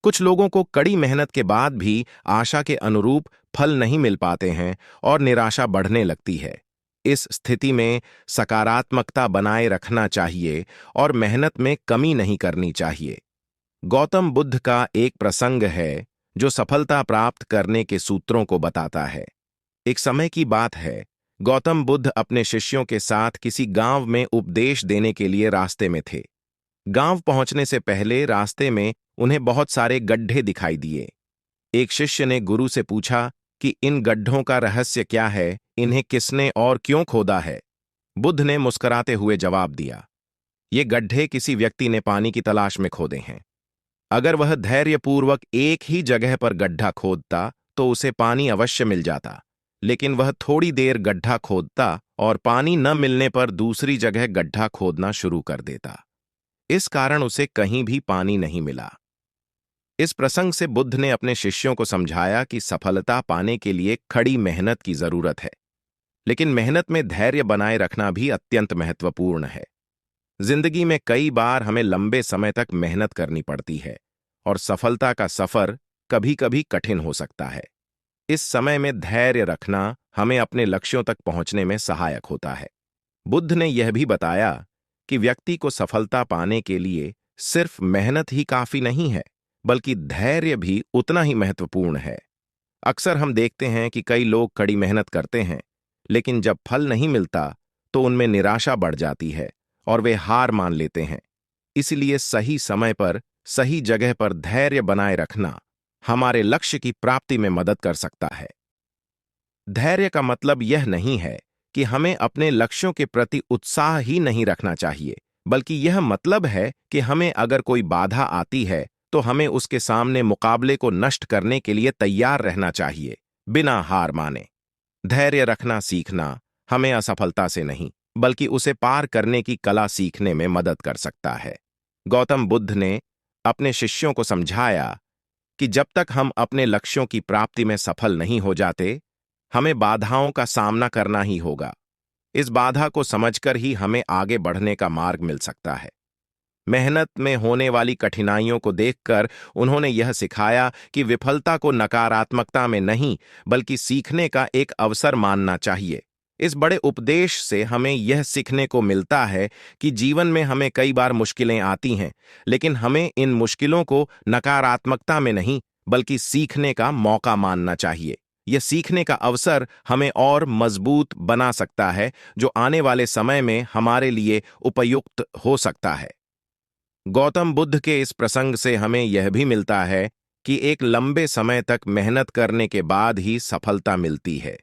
कुछ लोगों को कड़ी मेहनत के बाद भी आशा के अनुरूप फल नहीं मिल पाते हैं और निराशा बढ़ने लगती है। इस स्थिति में सकारात्मकता बनाए रखना चाहिए और मेहनत में कमी नहीं करनी चाहिए। गौतम बुद्ध का एक प्रसंग है जो सफलता प्राप्त करने के सूत्रों को बताता है। एक समय की बात है, गौतम बुद्ध अपने शिष्यों के साथ किसी गांव में उपदेश देने के लिए रास्ते में थे। गांव पहुंचने से पहले रास्ते में उन्हें बहुत सारे गड्ढे दिखाई दिए। एक शिष्य ने गुरु से पूछा कि इन गड्ढों का रहस्य क्या है, इन्हें किसने और क्यों खोदा है? बुद्ध ने मुस्कुराते हुए जवाब दिया, ये गड्ढे किसी व्यक्ति ने पानी की तलाश में खोदे हैं। अगर वह धैर्यपूर्वक एक ही जगह पर गड्ढा खोदता तो उसे पानी अवश्य मिल जाता, लेकिन वह थोड़ी देर गड्ढा खोदता और पानी न मिलने पर दूसरी जगह गड्ढा खोदना शुरू कर देता। इस कारण उसे कहीं भी पानी नहीं मिला। इस प्रसंग से बुद्ध ने अपने शिष्यों को समझाया कि सफलता पाने के लिए कड़ी मेहनत की जरूरत है, लेकिन मेहनत में धैर्य बनाए रखना भी अत्यंत महत्वपूर्ण है। जिंदगी में कई बार हमें लंबे समय तक मेहनत करनी पड़ती है और सफलता का सफर कभी-कभी कठिन हो सकता है। इस समय में धैर्य रखना हमें अपने लक्ष्यों तक पहुंचने में सहायक होता है। बुद्ध ने यह भी बताया कि व्यक्ति को सफलता पाने के लिए सिर्फ मेहनत ही काफी नहीं है, बल्कि धैर्य भी उतना ही महत्वपूर्ण है। अक्सर हम देखते हैं कि कई लोग कड़ी मेहनत करते हैं, लेकिन जब फल नहीं मिलता तो उनमें निराशा बढ़ जाती है और वे हार मान लेते हैं। इसलिए सही समय पर सही जगह पर धैर्य बनाए रखना हमारे लक्ष्य की प्राप्ति में मदद कर सकता है। धैर्य का मतलब यह नहीं है कि हमें अपने लक्ष्यों के प्रति उत्साह ही नहीं रखना चाहिए, बल्कि यह मतलब है कि हमें अगर कोई बाधा आती है तो हमें उसके सामने मुकाबले को नष्ट करने के लिए तैयार रहना चाहिए, बिना हार माने। धैर्य रखना सीखना हमें असफलता से नहीं, बल्कि उसे पार करने की कला सीखने में मदद कर सकता है। गौतम बुद्ध ने अपने शिष्यों को समझाया कि जब तक हम अपने लक्ष्यों की प्राप्ति में सफल नहीं हो जाते, हमें बाधाओं का सामना करना ही होगा। इस बाधा को समझकर ही हमें आगे बढ़ने का मार्ग मिल सकता है। मेहनत में होने वाली कठिनाइयों को देखकर उन्होंने यह सिखाया कि विफलता को नकारात्मकता में नहीं, बल्कि सीखने का एक अवसर मानना चाहिए। इस बड़े उपदेश से हमें यह सीखने को मिलता है कि जीवन में हमें कई बार मुश्किलें आती हैं, लेकिन हमें इन मुश्किलों को नकारात्मकता में नहीं, बल्कि सीखने का मौका मानना चाहिए। यह सीखने का अवसर हमें और मजबूत बना सकता है, जो आने वाले समय में हमारे लिए उपयुक्त हो सकता है। गौतम बुद्ध के इस प्रसंग से हमें यह भी मिलता है कि एक लंबे समय तक मेहनत करने के बाद ही सफलता मिलती है।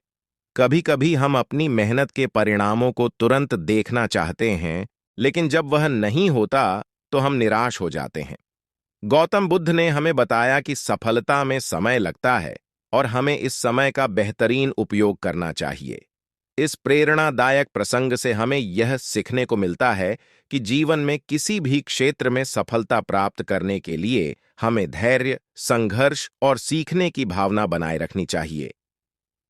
कभी-कभी हम अपनी मेहनत के परिणामों को तुरंत देखना चाहते हैं, लेकिन जब वह नहीं होता तो हम निराश हो जाते हैं। गौतम बुद्ध ने हमें बताया कि सफलता में समय लगता है और हमें इस समय का बेहतरीन उपयोग करना चाहिए। इस प्रेरणादायक प्रसंग से हमें यह सीखने को मिलता है कि जीवन में किसी भी क्षेत्र में सफलता प्राप्त करने के लिए हमें धैर्य, संघर्ष और सीखने की भावना बनाए रखनी चाहिए।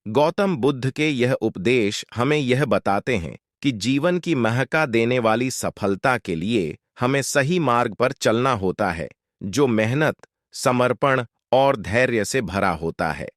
गौतम बुद्ध के यह उपदेश हमें यह बताते हैं कि जीवन की महका देने वाली सफलता के लिए हमें सही मार्ग पर चलना होता है, जो मेहनत, समर्पण और धैर्य से भरा होता है।